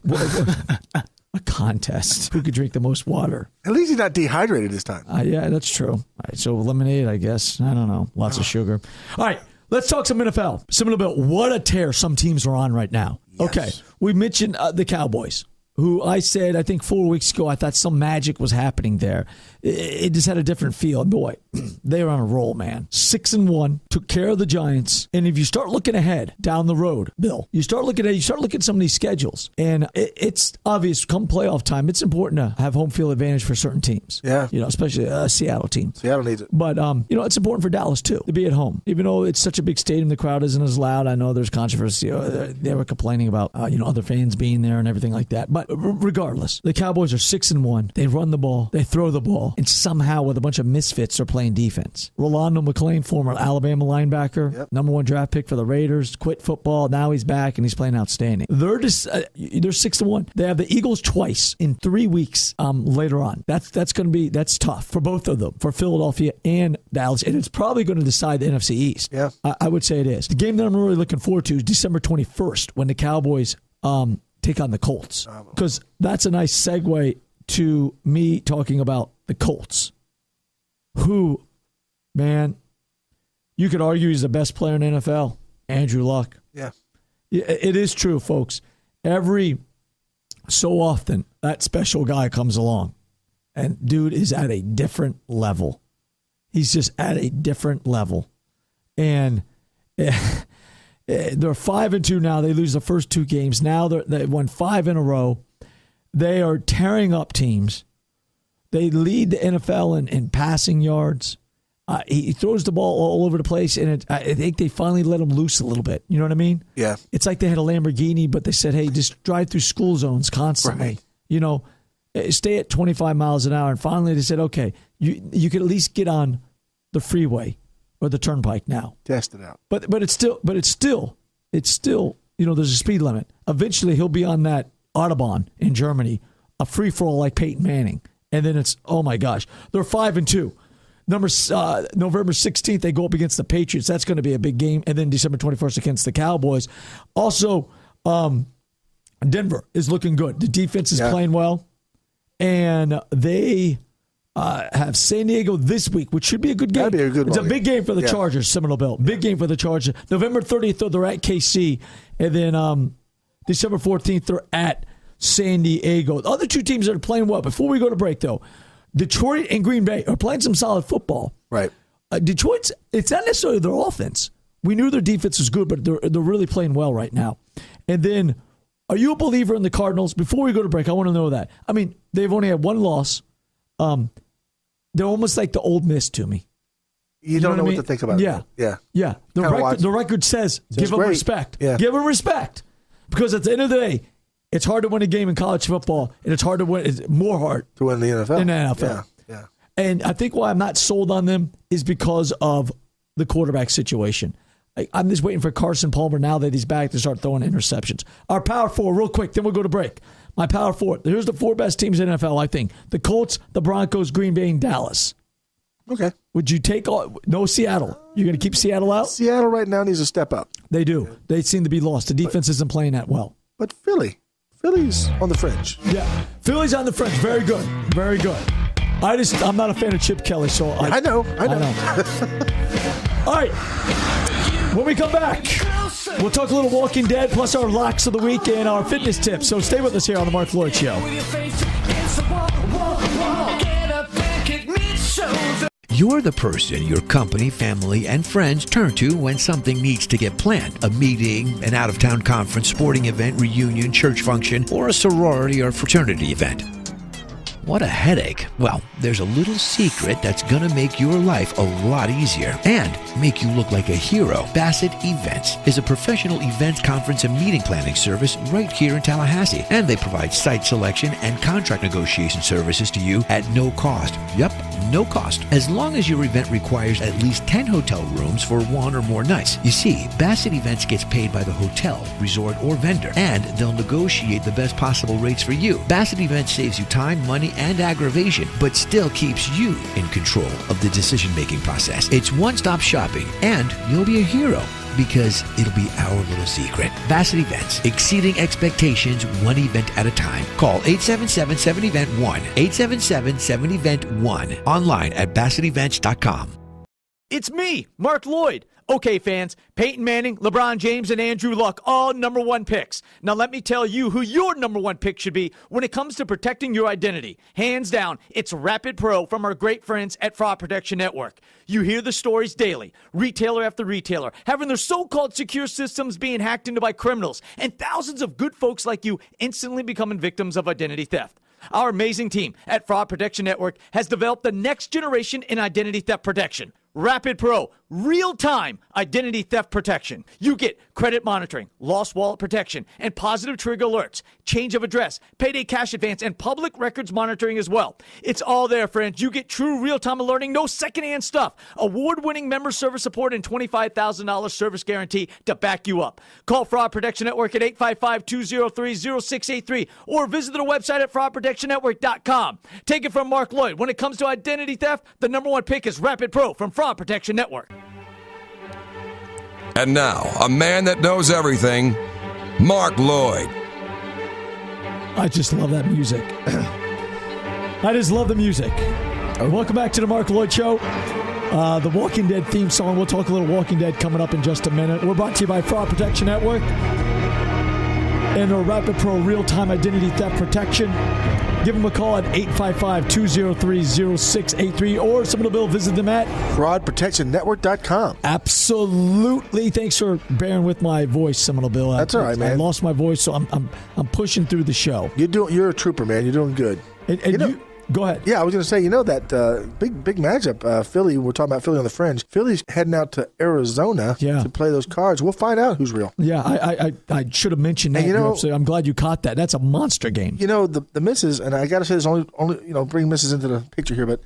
A contest. Who could drink the most water? At least he's not dehydrated this time. Yeah, that's true. All right, so lemonade, I guess. I don't know. Lots of sugar. All right, let's talk some NFL. Seminole Bill, what a tear some teams are on right now. Yes. Okay, we mentioned the Cowboys, who I said, I think 4 weeks ago, I thought some magic was happening there. It just had a different feel. And boy, they were on a roll, man. 6-1, took care of the Giants. And if you start looking ahead down the road, Bill, you start looking at some of these schedules. And it's obvious, come playoff time, it's important to have home field advantage for certain teams. Yeah. Especially a Seattle team. Seattle needs it. But, it's important for Dallas, too, to be at home. Even though it's such a big stadium, the crowd isn't as loud. I know there's controversy. They were complaining about, other fans being there and everything like that. But regardless, the Cowboys are 6-1. They run the ball. They throw the ball. And somehow, with a bunch of misfits, they're playing defense. Rolando McClain, former Alabama linebacker, number 1 draft pick for the Raiders, quit football. Now he's back, and he's playing outstanding. They're 6-1. They have the Eagles twice in 3 weeks later on. That's tough for both of them, for Philadelphia and Dallas. And it's probably going to decide the NFC East. Yeah, I would say it is. The game that I'm really looking forward to is December 21st when the Cowboys take on the Colts, because that's a nice segue to me talking about the Colts, who, man, you could argue he's the best player in the NFL, Andrew Luck. Yeah. It is true, folks. Every so often, that special guy comes along, and dude is at a different level. He's just at a different level. And they're 5-2 now. They lose the first 2 games. Now they won 5 in a row. They are tearing up teams. They lead the NFL in passing yards. He throws the ball all over the place, and I think they finally let him loose a little bit. You know what I mean? Yeah. It's like they had a Lamborghini, but they said, hey, just drive through school zones constantly. Right. Stay at 25 miles an hour. And finally they said, okay, you can at least get on the freeway or the turnpike now. Test it out. But it's still, there's a speed limit. Eventually he'll be on that Autobahn in Germany, a free-for-all like Peyton Manning. And then it's, oh my gosh, they're 5-2. November 16th, they go up against the Patriots. That's going to be a big game. And then December 21st against the Cowboys. Also, Denver is looking good. The defense is playing well. And they have San Diego this week, which should be a good game. That'd be a good It's one. a big game for the Chargers, Seminole Bill. Big game for the Chargers. November 30th, they're at KC. And then December 14th, they're at San Diego. The other 2 teams that are playing well. Before we go to break, though, Detroit and Green Bay are playing some solid football. Right. Detroit's, it's not necessarily their offense. We knew their defense was good, but they're really playing well right now. And then, are you a believer in the Cardinals? Before we go to break, I want to know that. I mean, they've only had 1 loss. They're almost like the Old Miss to me. You don't know what to think about it. Yeah. The record says give them respect. Yeah. Give them respect. Because at the end of the day, it's hard to win a game in college football, and it's hard to win. It's more hard to win the NFL. In the NFL. Yeah. And I think why I'm not sold on them is because of the quarterback situation. I'm just waiting for Carson Palmer now that he's back to start throwing interceptions. Our power four, real quick, then we'll go to break. My power four. Here's the 4 best teams in the NFL, I think. The Colts, the Broncos, Green Bay, and Dallas. Okay. Would you take no Seattle? You're going to keep Seattle out? Seattle right now needs to step up. They do. They seem to be lost. The defense isn't playing that well. But Philly's on the fringe. Yeah. Philly's on the fringe. Very good. Very good. I'm not a fan of Chip Kelly, so I know. All right. When we come back, we'll talk a little Walking Dead, plus our locks of the week and our fitness tips. So stay with us here on the Marc Loyd Show. You're the person your company, family, and friends turn to when something needs to get planned. A meeting, an out-of-town conference, sporting event, reunion, church function, or a sorority or fraternity event. What a headache. Well, there's a little secret that's gonna make your life a lot easier and make you look like a hero. Bassett Events is a professional events, conference, and meeting planning service right here in Tallahassee. And they provide site selection and contract negotiation services to you at no cost. Yep, no cost. As long as your event requires at least 10 hotel rooms for 1 or more nights. You see, Bassett Events gets paid by the hotel, resort, or vendor, and they'll negotiate the best possible rates for you. Bassett Events saves you time, money, and aggravation, but still keeps you in control of the decision-making process. It's one-stop shopping, and you'll be a hero because it'll be our little secret. Bassett Events, exceeding expectations one event at a time. Call 877-7-EVENT-1, 877-7-EVENT-1, online at BassettEvents.com. It's me, Marc Loyd. Okay, fans, Peyton Manning, LeBron James, and Andrew Luck, all number 1 picks. Now let me tell you who your number 1 pick should be when it comes to protecting your identity. Hands down, it's Rapid Pro from our great friends at Fraud Protection Network. You hear the stories daily, retailer after retailer, having their so-called secure systems being hacked into by criminals, and thousands of good folks like you instantly becoming victims of identity theft. Our amazing team at Fraud Protection Network has developed the next generation in identity theft protection. Rapid Pro, real-time identity theft protection. You get credit monitoring, lost wallet protection, and positive trigger alerts, change of address, payday cash advance, and public records monitoring as well. It's all there, friends. You get true real-time alerting, no secondhand stuff, award-winning member service support, and $25,000 service guarantee to back you up. Call Fraud Protection Network at 855-203-0683 or visit their website at fraudprotectionnetwork.com. Take it from Marc Loyd. When it comes to identity theft, the number 1 pick is Rapid Pro from Fraud Protection Network. And now, a man that knows everything, Marc Loyd. I just love that music. I just love the music. Welcome back to the Marc Loyd Show. The Walking Dead theme song. We'll talk a little Walking Dead coming up in just a minute. We're brought to you by Fraud Protection Network and our Rapid Pro real-time identity theft protection. Give them a call at 855-203-0683 or someone will visit them at fraudprotectionnetwork.com. Absolutely. Thanks for bearing with my voice, Seminole Bill. That's all right, man. I lost my voice, so I'm pushing through the show. You're a trooper, man. You're doing good. And you go ahead. Yeah, I was going to say, that big matchup, Philly, we're talking about Philly on the fringe. Philly's heading out to Arizona to play those cards. We'll find out who's real. Yeah, I should have mentioned that. I'm glad you caught that. That's a monster game. The misses, and I got to say this only bring misses into the picture here, but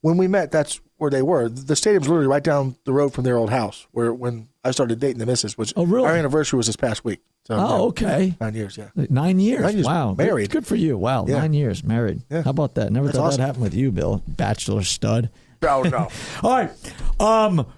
when we met, that's where they were. The stadium's literally right down the road from their old house, when I started dating the missus, which our anniversary was this past week. So, okay. 9 years, yeah. 9 years. 9 years wow. married. Good for you. Wow, yeah. 9 years married. Yeah. How about that? Never thought awesome. that happened with you, Bill. Bachelor stud. Oh, no. All right.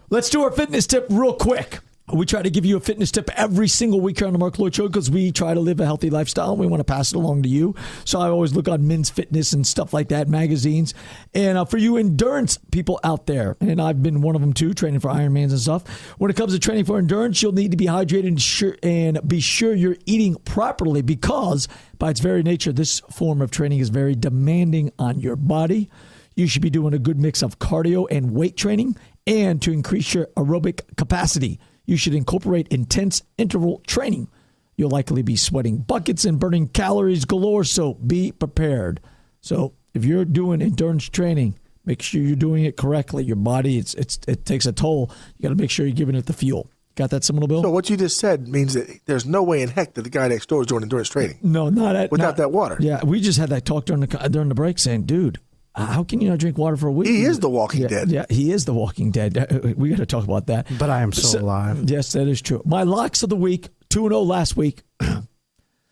Let's do our fitness tip real quick. We try to give you a fitness tip every single week here on the Marc Loyd Show because we try to live a healthy lifestyle and we want to pass it along to you. So I always look on Men's Fitness and stuff like that, magazines. And for you endurance people out there, and I've been one of them too, training for Ironmans and stuff. When it comes to training for endurance, you'll need to be hydrated and be sure you're eating properly because by its very nature, this form of training is very demanding on your body. You should be doing a good mix of cardio and weight training and to increase your aerobic capacity. You should incorporate intense interval training. You'll likely be sweating buckets and burning calories galore, so be prepared. So if you're doing endurance training, make sure you're doing it correctly. Your body, it takes a toll. You got to make sure you're giving it the fuel. Got that, Seminole Bill? So what you just said means that there's no way in heck that the guy next door is doing endurance training. No, not without that water. Yeah, we just had that talk during the break saying, dude, How can you not drink water for a week? He is the Walking Dead. Yeah, he is the Walking Dead. We got to talk about that. But I am so alive. Yes, that is true. My locks of the week, 2-0 last week.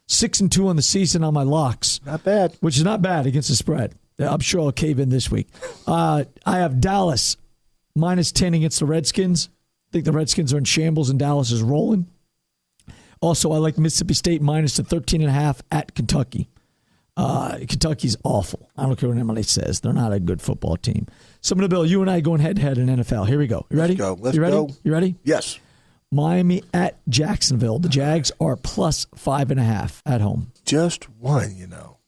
6-2 on the season on my locks. Not bad. Which is not bad against the spread. I'm sure I'll cave in this week. I have Dallas -10 against the Redskins. I think the Redskins are in shambles and Dallas is rolling. Also, I like Mississippi State -13.5 at Kentucky. Kentucky's awful. I don't care what anybody says. They're not a good football team. Someone, Bill, you and I going head-to-head in NFL. Here we go. You ready? Let's go. You ready? Yes. Miami at Jacksonville. The Jags are +5.5 at home. Just one,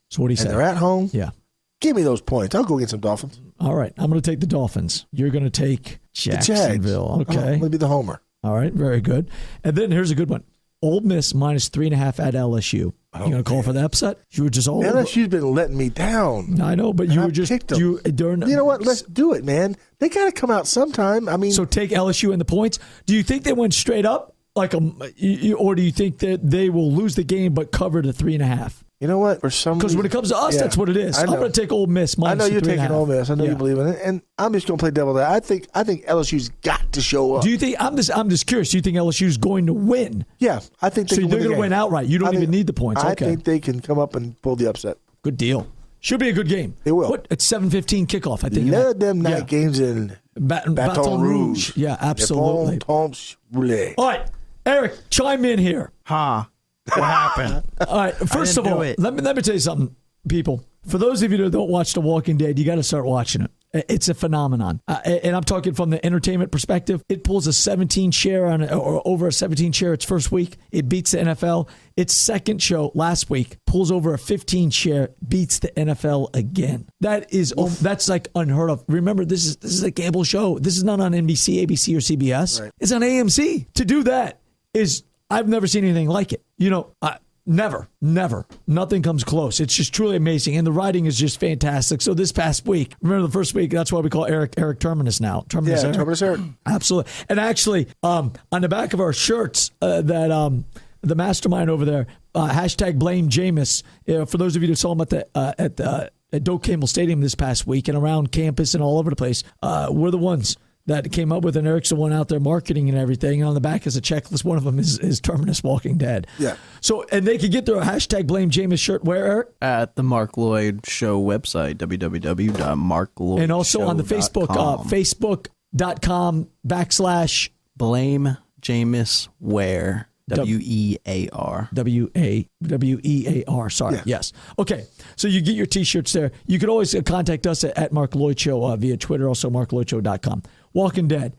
So what do you say? And they're at home? Yeah. Give me those points. I'll go get some Dolphins. All right. I'm going to take the Dolphins. You're going to take Jacksonville. The Jags. Okay. I'm going to be the homer. All right. Very good. And then here's a good one. Ole Miss -3.5 at LSU. You going to call for the upset? You were just all LSU's been letting me down. I know, but you were just you know what? Let's do it, man. They got to come out sometime. I mean, so take LSU in the points. Do you think they went straight up, or do you think that they will lose the game but cover the 3.5? You know what? For some because when it comes to us, that's what it is. I'm going to take Ole Miss -3.5. I know you're taking Ole Miss. I know you believe in it, and I'm just going to play devil there. I think LSU's got to show up. Do you think? I'm just curious. Do you think LSU's going to win? Yeah, I think they can they're going to win outright. You don't even need the points. I think they can come up and pull the upset. Good deal. Should be a good game. It will. It's 7:15 kickoff. I think. Let them night games in Baton Rouge. Yeah, absolutely. All right, Eric, chime in here. What happened? All right. First of all, let me tell you something, people. For those of you that don't watch The Walking Dead, you got to start watching it. It's a phenomenon, and I'm talking from the entertainment perspective. It pulls a 17 share or over a 17 share its first week. It beats the NFL. Its second show last week pulls over a 15 share, beats the NFL again. That's like unheard of. Remember, this is a cable show. This is not on NBC, ABC, or CBS. Right. It's on AMC. To do that is. I've never seen anything like it. Never. Nothing comes close. It's just truly amazing. And the writing is just fantastic. So this past week, remember the first week, that's why we call Eric Terminus now. Terminus Eric. Absolutely. And actually, on the back of our shirts, that the mastermind over there, #blame Jameis. For those of you that saw him at Doak Campbell Stadium this past week and around campus and all over the place, we're the ones that came up with, and Eric's the one out there marketing and everything. And on the back is a checklist. One of them is Terminus Walking Dead. Yeah. So, and they can get their #blame Jameis shirt where, Eric? At the Marc Loyd Show website, www.marcloydshow.com. And also on the Facebook, facebook.com/ Blame Jameis Ware. WEAR. WEAR. Sorry. Yeah. Yes. Okay. So you get your T-shirts there. You could always contact us at Marc Loyd Show via Twitter, also marcloydshow.com. Walking Dead.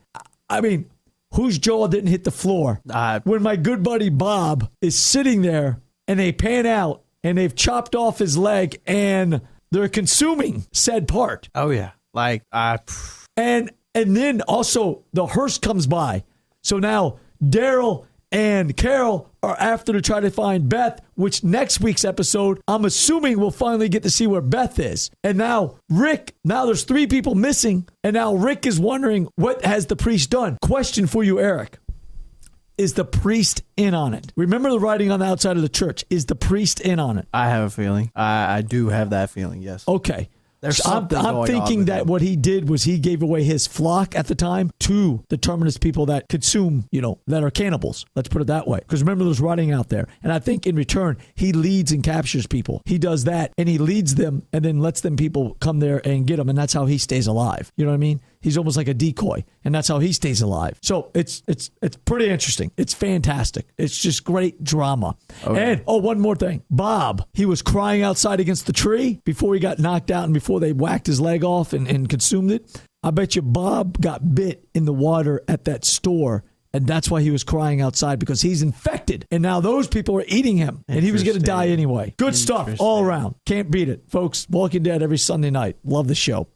I mean, whose jaw didn't hit the floor when my good buddy Bob is sitting there and they pan out and they've chopped off his leg and they're consuming said part. Oh, yeah. And then also the hearse comes by. So now Daryl and Carol are after to try to find Beth, which next week's episode, I'm assuming we'll finally get to see where Beth is. And now Rick, there's 3 people missing. And now Rick is wondering, what has the priest done? Question for you, Eric. Is the priest in on it? Remember the writing on the outside of the church. Is the priest in on it? I have a feeling. I do have that feeling, yes. Okay. There's I'm thinking that what he did was he gave away his flock at the time to the Terminus people that consume, that are cannibals. Let's put it that way. Because remember, there's writing out there. And I think in return, he leads and captures people. He does that and he leads them and then lets them people come there and get them. And that's how he stays alive. You know what I mean? He's almost like a decoy, and that's how he stays alive. So it's pretty interesting. It's fantastic. It's just great drama. Okay. And, one more thing. Bob, he was crying outside against the tree before he got knocked out and before they whacked his leg off and consumed it. I bet you Bob got bit in the water at that store, and that's why he was crying outside, because he's infected. And now those people are eating him, and he was going to die anyway. Good stuff all around. Can't beat it. Folks, Walking Dead every Sunday night. Love the show.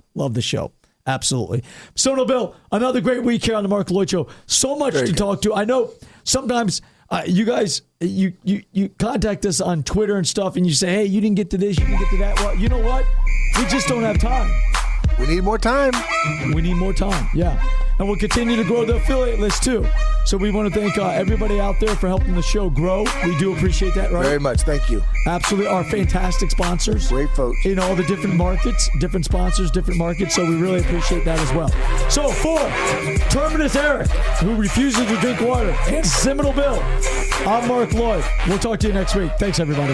Absolutely. So, no, Bill, another great week here on the Marc Loyd Show. So much to talk to. I know sometimes you guys, you contact us on Twitter and stuff, and you say, hey, you didn't get to this, you didn't get to that. Well, you know what? We just don't have time. We need more time. Yeah. and we'll continue to grow the affiliate list too. So we want to thank everybody out there for helping the show grow. We do appreciate that, right? Very much. Thank you. Absolutely. Our fantastic sponsors. Great folks. In all the different markets, different sponsors, different markets. So we really appreciate that as well. So for Terminus Eric, who refuses to drink water, and Seminole Bill, I'm Marc Loyd. We'll talk to you next week. Thanks, everybody.